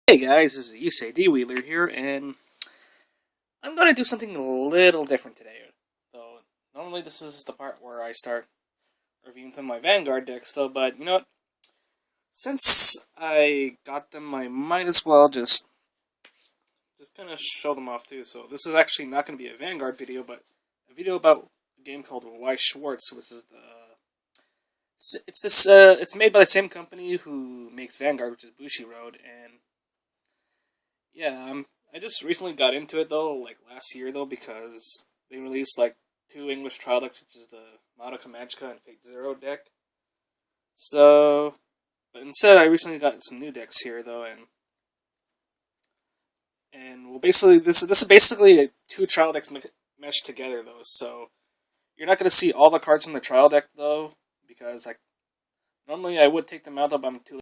Hey guys, this is YuseiDWheeler here, and I'm going to do something a little different today. So, normally this is the part where I start reviewing some of my Vanguard decks, though, but you know what? Since I got them, I might as well just kind of show them off too. So, this is actually not going to be a Vanguard video, but a video about a game called Weiss Schwarz, which is it's made by the same company who makes Vanguard, which is Bushiroad, and yeah, I just recently got into it though, like last year though, because they released like two English trial decks, which is the Madoka Magica and Fate Zero deck. So, but instead, I recently got some new decks here though, and well, basically this is basically two trial decks meshed together though. So you're not gonna see all the cards in the trial deck though, because like normally I would take them out, though, but I'm too